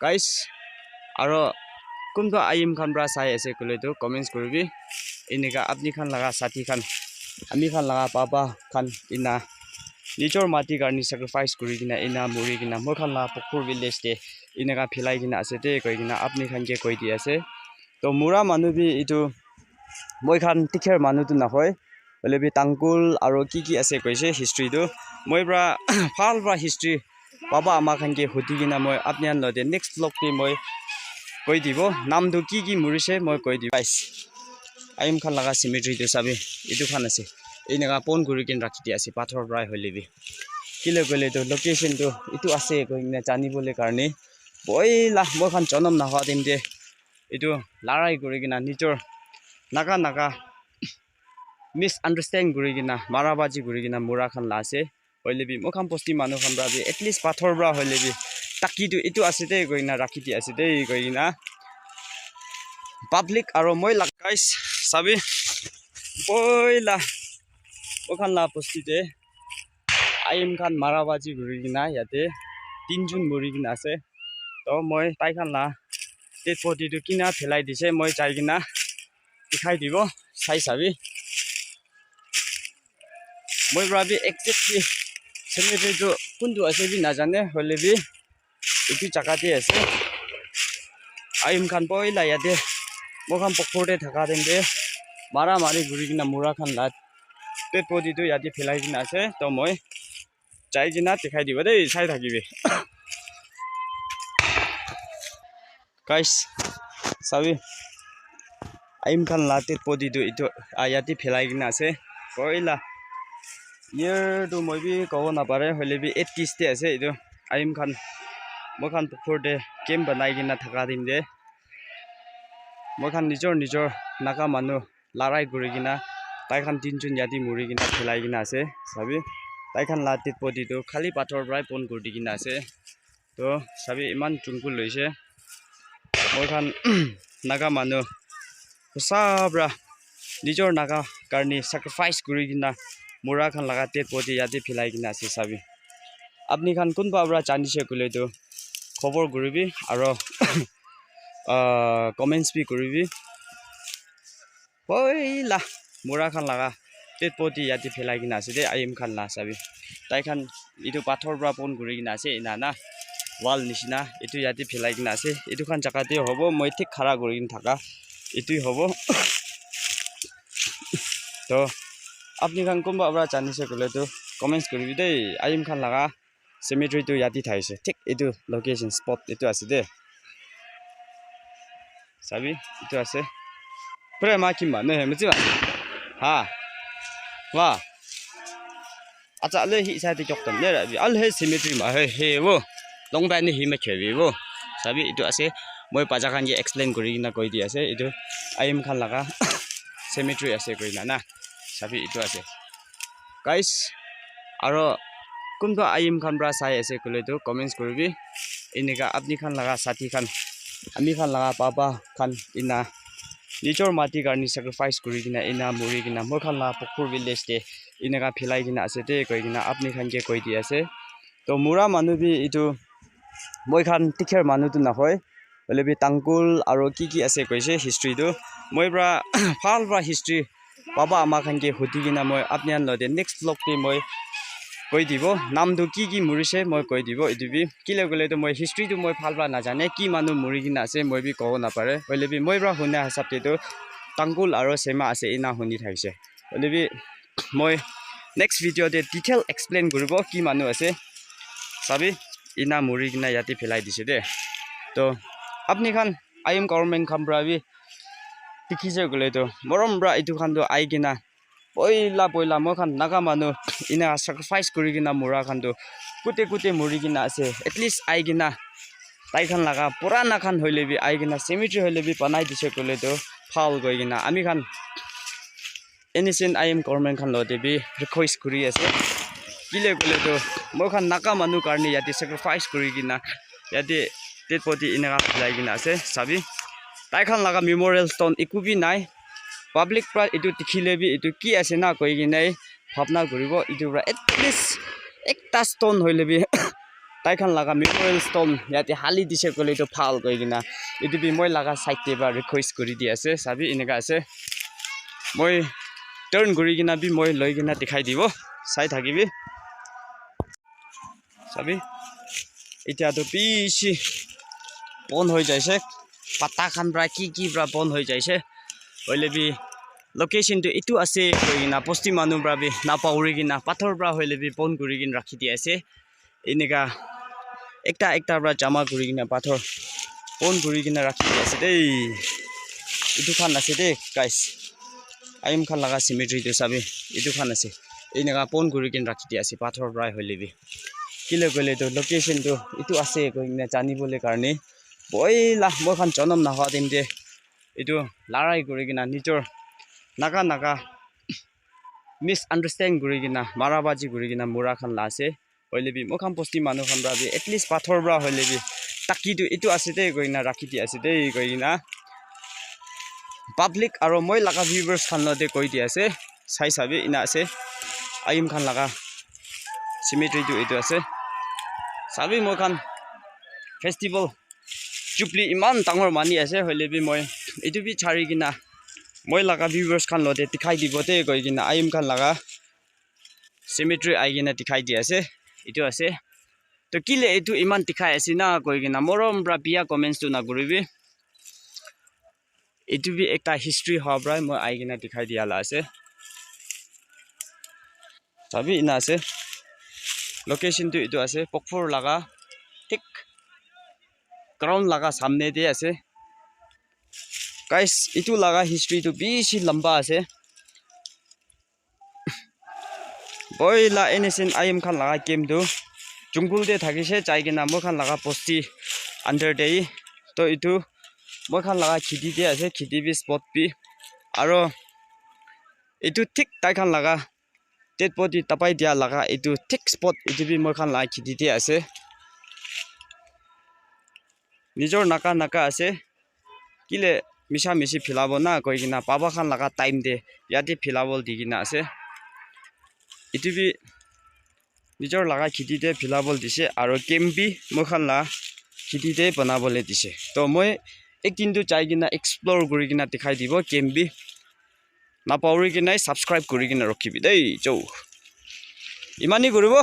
guys আৰু কোনটো আইম খান পৰা চাই আছে কলেতো কমেন্টস কৰিবি এনেকা আপনি খান লাগা সাথী খান আমি খান লাগা পাপা খান ইনা নিজৰ মাটি কাৰণে sacrifice কৰি কিনা ইনা মৰি কিনা মই খান লাগা পকুৰ ভিলেজ তে এনেকা ফিলাই কিনা আছে তে কৈ কিনা আপনি খান কে কৈ দি আছে তো মুৰা মানুহ বি ইটো মই খান টিখাৰ মানুহটো নহয় বলে বি তাংকুল আৰু কি আছে কৈছে হিষ্ট্ৰীটো মই পৰা ফাল পৰা হিষ্ট্ৰী পাপা আমা খান কে হতি কিনা মই আপনি আন লতে নেক্সট ব্লগ তে মই কৈ দিব নামটো কি মৰিছে মই কৈ দিব গাইস আইম খান লাগা সিমেট্ৰি তো সাবি ইটো খান আছে এনেকা পন কৰি কিন ৰাখি দি আছে পাথৰ প্ৰায় হলিবি কিলে গলে তো লোকেশন তো ইটো আছে কৈ কিনা জানিবলে কাৰণে বইলা মই খান জনম না হোৱা দিম দে ইটো লৰাই কৰি কিনা নিজৰ নাকা মিস আন্ডাৰস্ট্যান্ড কৰি কিনা মাৰাবাজি কৰি কিনা মুৰা খান লাছে হলিবি মই খান পষ্টি মানুহ খান ৰাবি এটলিষ্ট পাথৰ ব্ৰা হলিবি তাকিটো ইটো আছে দে কৈ কিনা ৰাখি দি আছে দে কৈ কিনা পাব্লিক আৰু মই লাগাইছ সাবি বইলা ওখান লা পষ্টিতে আইম খান মাৰাবাজি কৰি কিনা ইয়াতে 3 জুন মৰি কিনা আছে তো মই তাই খান লা ডেড বডিটো কিনা ফেলাই দিছে মই যাই কিনা দেখাই দিব চাই চাবি মই ভাবি একজেক্টলি সেমেট্ৰিটো কোনটো আছে বি নাজানে হলে বি ইটো জাগাতে আছে আইম খান পইলা ইয়াতে মই খান পকৰতে থাকা দেন্দে মাৰা মাৰি ঘুৰি কিনা মুৰা খান লা ডেড বডিটো ইয়াতে ফেলাই কিনা আছে তো মই যাই কিনা দেখাই দিব দেই চাই থাকিবি গাইস চাবি আইম খান লা ডেড বডিটো ইটো ইয়াতে ফেলাই কিনা আছে পইলা ইয়াৰটো মই বি ক'ব নাপাৰে হলে বি 80 তে আছে ইটো আইম খান মই খান পকৰতে কেম বনাই কিনা থাকা দিম দে মই খান নিজৰ নাকা মানুহ লৰাই কৰি কিনা তাই খান 3 জুন ইয়াতে মৰি কিনা ফেলাই কিনা আছে চাবি তাই খান লা ডেড বডিটো খালি পাথৰ পৰাই পন কৰি কিনা আছে তো চাবি ইমান টুংকুল লৈছে মই খান নাকা মানুহ সঁচাবৰা নিজৰ নাকা কাৰণে sacrifice কৰি কিনা মুৰা খান লাগা ডেড বডি ইয়াতে ফেলাই কিনা আছে চাবি আপনি খান কোন পাবৰা জানিছে কলেতো খবৰ কৰিবি আৰু কমেন্টস বি কৰিবি পইলা মুৰা খান লাগা ডেড বডি ইয়াতে ফেলাই কিনা আছে দে আইম খান লা চাবি তাই খান ইটো পাথৰ পৰা পন কৰি কিনা আছে ইনা ওয়াল নিচিনা ইটো ইয়াতে ফেলাই কিনা আছে ইটো খান জাগাতে হ'ব মই ঠিক খাৰা কৰি কিনা থাকা ইটোই হ'ব তো আপনি খান কোনবা পৰা জানিছে কলেতো কমেন্টস কৰিবি দেই আইম খান লাগা সেমেট্ৰিটো ইয়াতে থাইছে ঠিক ইটো লোকেশন স্পট ইটো আছে দে sabi itu ase pre ma kim ba ne he mchi ba ha wa acha le hi sa ti jok tam le bi al he symmetry ma he wo long ba ni hi ma khebi wo sabi itu ase moi paja khan ye explain kori na koi di ase itu aim khan laga symmetry ase koi na sabi itu ase guys aro kumto aim khan bra sai ase kole to comments koribi enika apni khan laga sathi khan আমি খান লাগা papa খান ইনা নিজৰ মাটি কাৰণে sacrifice কৰি কিনা ইনা মৰি কিনা মই খান লাগা পকুৰ ভিলেজ তে ইনেকা ফিলাই কিনা আছে তে কৈ কিনা আপনি খান কে কৈ দি আছে তো মুৰা মানুহ বি ইটো মই খান টিখাৰ মানুহটো নহয় বলে বি তাংকুল আৰু কি আছে কৈছে হিষ্ট্ৰীটো মই পৰা ফাল পৰা হিষ্ট্ৰী পাপা আমা খান কে হতি কিনা মই আপনি আন লতে নেক্সট ব্লগ তে মই কৈ দিব নামটো কি মৰিছে মই কৈ দিব ইদিবি কিলে গলে তো মই হিষ্ট্ৰীটো মই ফালবা নাজানে কি মানুহ মৰি কিনা আছে মই বি ক'ব নাপাৰে হলেবি মই পৰা শুনা হিচাপতে তো তাংকুল আৰু সেমা আছে ইনা শুনি থাকিছে হলেবি মই নেক্সট ভিডিঅ'তে ডিটেইল এক্সপ্লেইন কৰিব কি মানুহ আছে চাবি ইনা মৰি কিনা ইয়াতে ফেলাই দিছে দে তো আপনি খান আইম গভৰ্ণমেণ্ট খান পৰা বি দেখিছে গলে তো মৰম ব্ৰা ইটো খান তো আই কিনা পইলা মই খান নাগা মানুহ ইনা sacrifice কৰি কিনা মুৰা খান তো কুতে মৰি কিনা আছে এটলিষ্ট আই কিনা তাই খান লাগা পুৰানা খান হইলেবি আই কিনা সেমেট্ৰি হইলেবি বনাই দিছে কলে তো ফাল গৈ কিনা আমি খান এনিসেন আইএম গভৰ্ণমেণ্ট খান লতে বি ৰিকুৱেষ্ট কৰি আছে কিলে কলে তো মই খান নাগা মানুহ কাৰণে ইয়াতে sacrifice কৰি কিনা ইয়াতে ডেড বডি ইনা ফেলাই কিনা আছে চাবি তাই খান লাগা মেমৰিয়েল ষ্টন একো বি নাই পাব্লিক পৰা ইটো দেখিলে বি ইটো কি আছে না কৈ কিনে ভাবনা কৰিব ইটো পৰা এটলিষ্ট একটা ষ্টন হইলে B taikhan laga memorial stone yate hali dise kole to phal koi gina etu bi moi laga side te ba request kori di ase sabi inega ase moi turn kori gina bi moi loi gina dikhai dibo sai thakibi sabi etia to bishi bon hoi jaise pata khan bra ki bra bon hoi jaise hoile bi location to itu ase koina posti manu bra bi na pauri gina pathor bra hoile bi bon kori gina rakhi di ase inega ekta bra jama kori gina pathor bon kori gina rakhi di ase dei itu khan ase de guys aim khan laga cemetery to sabi itu khan ase inega bon kori gina rakhi di ase pathor bra hoile bi kile kole to location to itu ase koina jani bole karne boila moi khan janam na ha dem de itu larai kori gina nijor naga misunderstand kori gina marabaji kori gina mura khan la ase hoile bi moi khan posti manu khan bra bi at least pathor bra hoile bi taki to itu ase de koina rakhi di ase de koina public aro moi laga viewers khan lo de koi di ase sai sabi ina ase aim khan laga cemetery to itu ase sabi moi khan festival jupli iman tangor mani ase hoile bi moi itu bi chari gina moi laga viewers khan lo de dikhai dibo te koi gina aim khan laga cemetery ai gina dikhai di ase itu ase to kile itu iman dikhai ase na koi gina morom bra bia comments tu na guribi itu bi ekta history ha bra moi ai gina dikhai dia la ase sabi ina ase location tu itu ase pokphor laga tik ground laga samne de ase guys itu laga history tu bishi lamba ase boila anything aim khan laga game tu jungle de thakise chaigena mo khan laga posti under de to itu mo khan laga khidi de ase khidi bi spot bi aro itu tik tai khan laga dead body tapai dia laga itu tik spot itu bi mo khan laga khidi de ase nijor naka ase kile misha misi philabo na koi gina baba khan laga time de yate philabol digina ase itu bi nijor laga khidi de philabol dise aro game bi mo khan la khidi de banabole dise to moi ekdin tu chai gina explore kuri gina dikhai dibo game bi na pauri gina subscribe kuri gina rokhibi dei jo imani guribo